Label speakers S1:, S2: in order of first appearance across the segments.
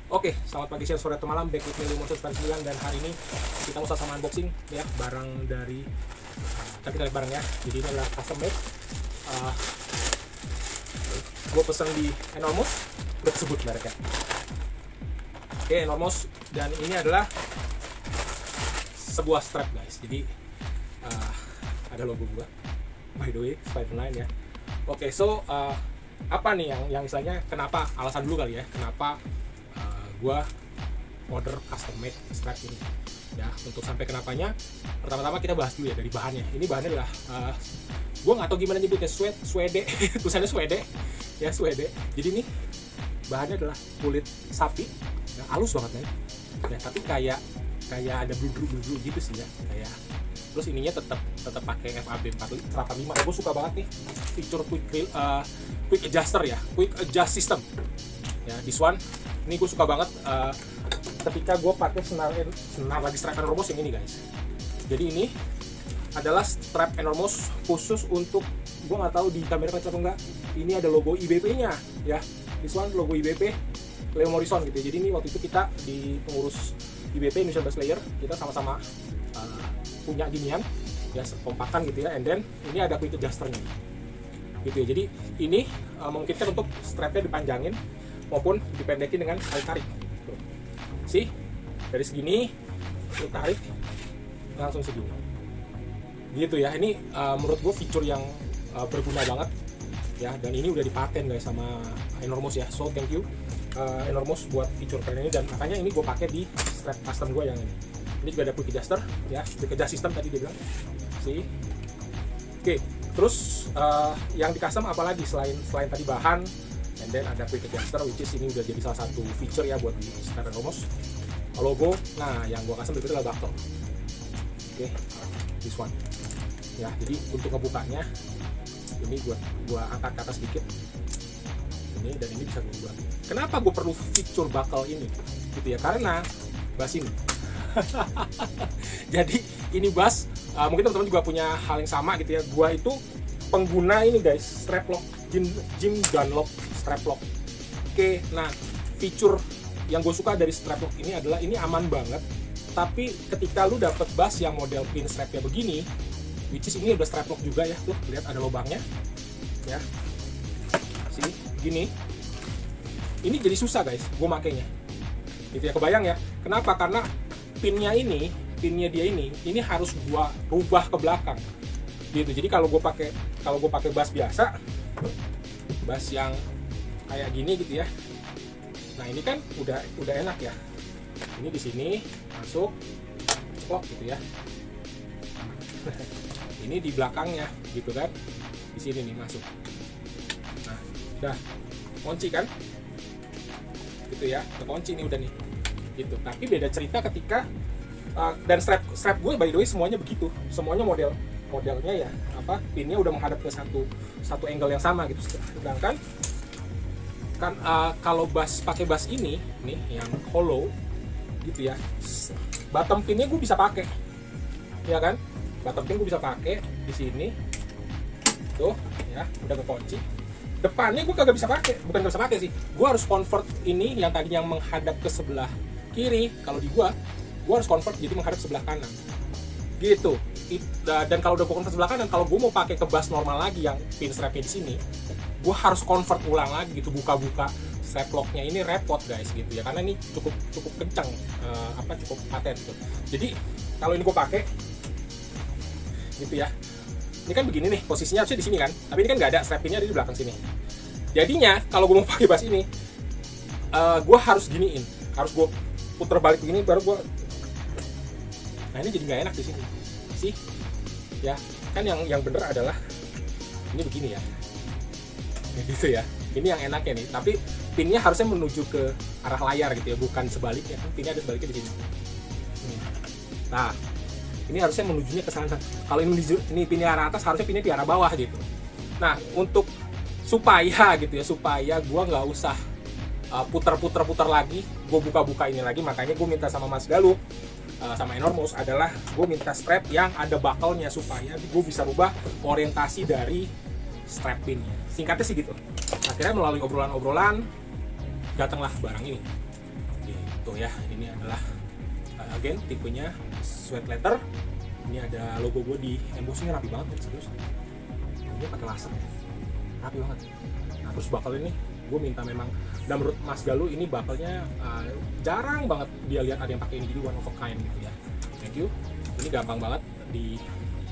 S1: Oke, selamat pagi, siang, sore, atau malam. Back with me, Lumon 9, dan hari ini kita mau sama unboxing ya barang dari kita lihat barangnya. Jadi ini adalah custom made. Gue pesen di Enormous, udah sebut mereknya. Oke, Enormous, dan ini adalah sebuah strap guys. Jadi ada logo gua, by the way, Spider-Man ya. Oke, so apa nih yang misalnya kenapa, alasan dulu kali ya, kenapa gua order custom made strap ini ya. Untuk sampai kenapanya, pertama-tama kita bahas dulu ya dari bahannya. Ini bahannya adalah gua nggak tahu gimana nyebutnya, suede tulisannya suede ya, suede. Jadi ini bahannya adalah kulit sapi ya, halus banget ya, tapi kayak ada bludru gitu sih ya, kayak. Terus ininya tetap pakai FAB 485. Gue suka banget nih fitur quick adjuster ya, quick adjust system ya. This one ini gue suka banget ketika gue pakai senar lagi strap Enormous yang ini guys. Jadi ini adalah strap Enormous khusus untuk, gue nggak tahu di kamera kecil atau enggak, ini ada logo IBP-nya ya. This one logo IBP Leo Morrison gitu. Jadi ini waktu itu kita di pengurus IBP Indonesia Base Layer, kita sama-sama punya ginian ya, kompakan gitu ya. And then ini ada quick adjusternya gitu ya. Jadi ini memungkinkan untuk strapnya dipanjangin maupun dipendekin dengan tarik sih, dari segini lu tarik langsung segini gitu ya. Ini menurut gue fitur yang berguna banget ya, dan ini udah dipaten guys sama Enormous ya. So thank you Enormous buat fitur keren ini, dan makanya ini gue pakai di strap custom gue yang ini. Ini juga ada quick adjuster ya, quick adjust system tadi dia bilang sih. Oke, terus yang di custom apalagi selain tadi bahan, and then ada quick adjuster, which is ini udah jadi salah satu feature ya buat di strap Enormous. Logo, nah yang gua custom itu adalah buckle. Oke, this one ya. Jadi untuk ngebukanya ini gua angkat ke atas sedikit ini, dan ini bisa gua buat. Kenapa gua perlu fitur buckle ini gitu ya, karena bas ini jadi ini bas, mungkin teman-teman juga punya hal yang sama gitu ya. Gua itu pengguna ini guys, strap lock, Jim Dunlop strap lock. Oke, nah fitur yang gue suka dari strap lock ini adalah ini aman banget. Tapi ketika lu dapet bas yang model pin strapnya begini, which is ini udah strap lock juga ya, tuh lihat ada lubangnya ya, sini gini, ini jadi susah guys gue makainya gitu ya. Kebayang ya kenapa? Karena pinnya dia ini harus gua rubah ke belakang gitu. Jadi kalau gue pakai bas biasa, bas yang kayak gini gitu ya, nah ini kan udah enak ya. Ini di sini masuk ceklok gitu ya. Ini di belakangnya gitu kan, di sini nih masuk. Nah udah kunci kan gitu ya, kunci nih udah nih gitu. Tapi beda cerita ketika dan strap gue by the way semuanya begitu, semuanya modelnya ya apa, pinnya udah menghadap ke satu angle yang sama gitu. Sedangkan kan kalau pakai bas ini nih yang hollow gitu ya, bottom pinnya gue bisa pakai ya kan, bottom pin gue bisa pakai di sini tuh ya, udah kekunci. Depannya gue kagak bisa pakai, bukan gak bisa pakai sih, gue harus convert ini yang tadi yang menghadap ke sebelah kiri, kalau di gue harus convert jadi menghadap sebelah kanan gitu. Dan kalau udah gue convert sebelah kanan, kalau gue mau pakai ke bas normal lagi yang pin strapnya di sini, gue harus convert ulang lagi gitu, buka-buka strap locknya ini repot guys gitu ya, karena ini cukup kencang, cukup paten gitu. Jadi kalau ini gue pakai gitu ya, ini kan begini nih posisinya, harusnya di sini kan, tapi ini kan nggak ada, strap pinnya ada di belakang sini. Jadinya kalau gue mau pakai bas ini, gue harus giniin, harus gue putar balik begini baru gue. Nah ini jadi nggak enak di sini sih ya kan. Yang bener adalah ini begini ya gitu ya, ini yang enaknya nih. Tapi pinnya harusnya menuju ke arah layar gitu ya, bukan sebaliknya kan, pinnya ada sebaliknya di sini. Nah ini harusnya menujunya ke sana. Kalau ini pinnya arah atas, harusnya pinnya di arah bawah gitu. Nah untuk supaya gitu ya, supaya gua nggak usah putar lagi, gue buka ini lagi, makanya gue minta sama Mas Galuh sama Enormous adalah gue minta strap yang ada buckle-nya supaya gue bisa rubah orientasi dari strap pinnya. Singkatnya sih gitu. Akhirnya melalui obrolan-obrolan datanglah barang ini gitu ya. Ini adalah again tipenya sweat leather. Ini ada logo gue di embossingnya rapi banget ya, serius. Ini pakai laser ya, rapi banget. Nah terus bakal ini gue minta memang, dan menurut Mas Galuh ini bakalnya jarang banget dia lihat ada yang pakai ini, jadi one of a kind gitu ya. Thank you. Ini gampang banget,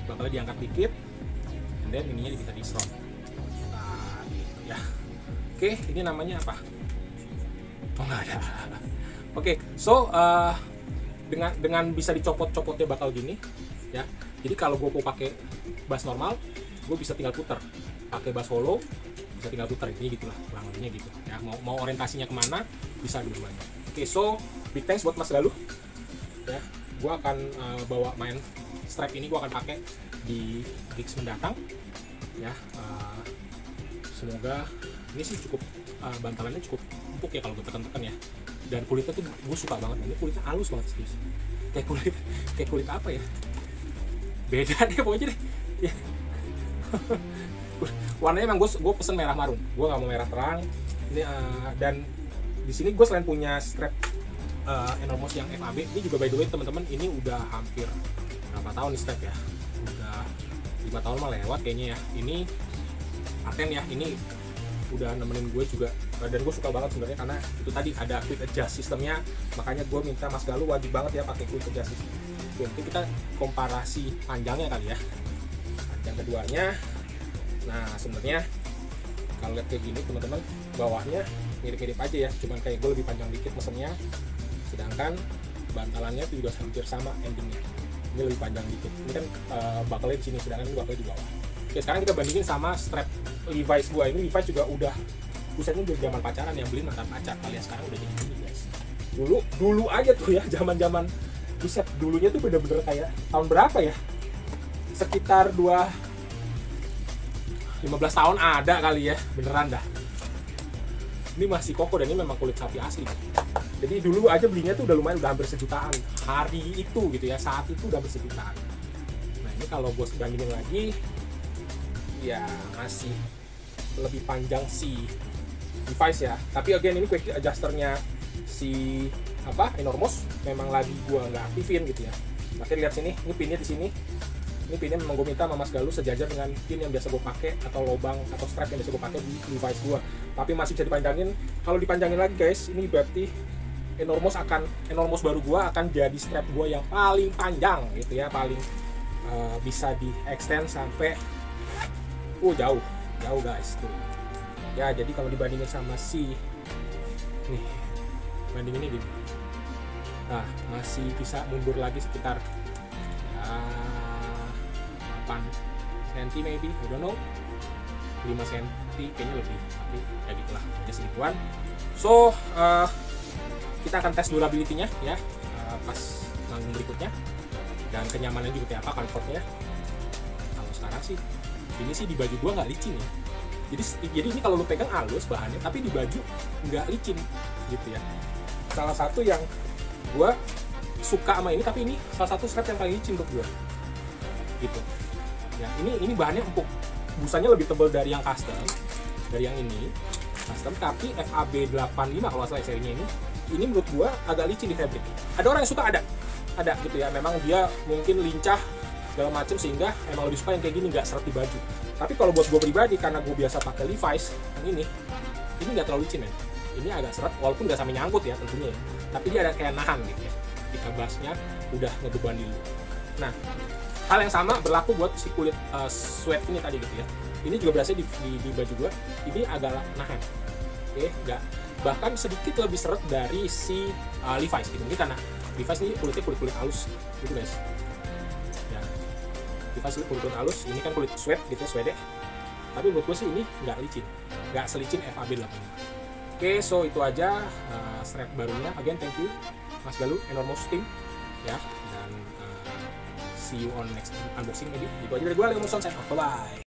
S1: bakalnya diangkat dikit, and then ininya bisa di strong. Nah gitu ya. Oke, ini namanya apa? Oh nggak ada. Oke, so dengan bisa dicopot-copotnya bakal gini ya. Jadi kalau gue mau pakai bass normal, gue bisa tinggal puter. Pakai bass hollow bisa tinggal puter, ini gitulah kurang lebihnya gitu ya. Mau orientasinya kemana bisa dua-duanya. Oke, so big thanks buat Mas Galuh ya. Gue akan bawa main strap ini, gue akan pakai di gigs mendatang ya. Semoga ini sih cukup bantalannya cukup empuk ya kalau gue tekan-tekan ya. Dan kulitnya tuh gue suka banget, ini kulitnya halus banget serius. Kayak kulit apa ya? Beda deh pokoknya deh. Ya. Warnanya emang gue pesen merah marun, gue nggak mau merah terang. Ini dan di sini gue selain punya strap Enormous yang FAB, ini juga by the way teman-teman, ini udah hampir berapa tahun nih strap ya? Udah 5 tahun mah lewat kayaknya ya. Ini paten ya, ini udah nemenin gue juga, dan gue suka banget sebenarnya karena itu tadi ada quick adjust sistemnya. Makanya gue minta Mas Galuh wajib banget ya pakai quick adjust system. Nanti kita komparasi panjangnya kali ya, panjang keduanya. Nah sebenarnya kalau lihat kayak gini teman-teman, bawahnya mirip-mirip aja ya, cuman kayak gue lebih panjang dikit mesennya, sedangkan bantalannya itu juga hampir sama endingnya. Ini lebih panjang dikit, ini kan bakalnya di sini, sedangkan ini bakalnya di bawah. Oke, sekarang kita bandingin sama strap Levi's gua. Ini Levi's juga udah, busetnya udah zaman pacaran, yang beli mantan pacar. Kalian sekarang udah jadi gini guys. Dulu aja tuh ya, zaman buset, dulunya tuh bener-bener kayak tahun berapa ya? Sekitar 15 tahun ada kali ya, beneran dah. Ini masih kokoh dan ini memang kulit sapi asli. Jadi dulu aja belinya tuh udah lumayan, udah hampir sejutaan. Hari itu gitu ya, saat itu udah hampir sejutaan. Nah ini kalau gue bandingin lagi, ya masih lebih panjang si Levi's ya. Tapi again ini quick adjusternya si Enormous memang lagi gua nggak aktifin gitu ya. Makanya lihat sini, ini pinnya di sini. Ini pinnya memang gue minta sama Mas Galuh sejajar dengan pin yang biasa gue pakai atau lubang atau strap yang biasa gue pakai di Levi's gua. Tapi masih bisa dipanjangin. Kalau dipanjangin lagi guys, ini berarti Enormous baru gua akan jadi strap gua yang paling panjang gitu ya, paling bisa di extend sampai jauh guys tuh ya. Jadi kalau dibandingin sama si nih, bandingin ini, nah masih bisa mundur lagi sekitar 8 cm maybe, I don't know, 5 cm kayaknya lebih, tapi ya gitulah, hanya segituan. So kita akan tes durability-nya ya pas manggung berikutnya, dan kenyamanan juga kayak apa, comfortnya. Kalau sekarang sih ini sih di baju gua nggak licin ya, jadi ini kalau lu pegang halus bahannya, tapi di baju nggak licin gitu ya. Salah satu yang gua suka sama ini, tapi ini salah satu strap yang paling licin untuk gua gitu ya. Ini bahannya empuk, busanya lebih tebal dari yang custom, dari yang ini custom, tapi FAB 85 kalau nggak salah serinya ini menurut gua agak licin di fabric. Ada orang yang suka, ada gitu ya, memang dia mungkin lincah segala macam sehingga emang lebih suka yang kayak gini, nggak seret di baju. Tapi kalau buat gue pribadi, karena gue biasa pakai Levi's yang ini nggak terlalu licin ya. Ini agak seret, walaupun nggak sampai nyangkut ya tentunya ya, tapi dia ada kayak nahan gitu ya ketika bassnya udah ngebeban dulu. Nah hal yang sama berlaku buat si kulit sweat ini tadi gitu ya. Ini juga berasa di baju gue ini agak nahan, oke, nggak, bahkan sedikit lebih seret dari si Levi's gitu. Ini karena Levi's ini kulitnya kulit halus gitu guys. Levi's kulit halus, ini kan kulit sweat gitu ya, suede. Tapi menurut gue sih ini nggak licin, nggak selicin FAB 85. Oke, so itu aja strap barunya. Again, thank you Mas Galuh, Enormous Team ya, dan see you on next unboxing maybe. Itu aja dari gue, Leo Muson, sign off, bye.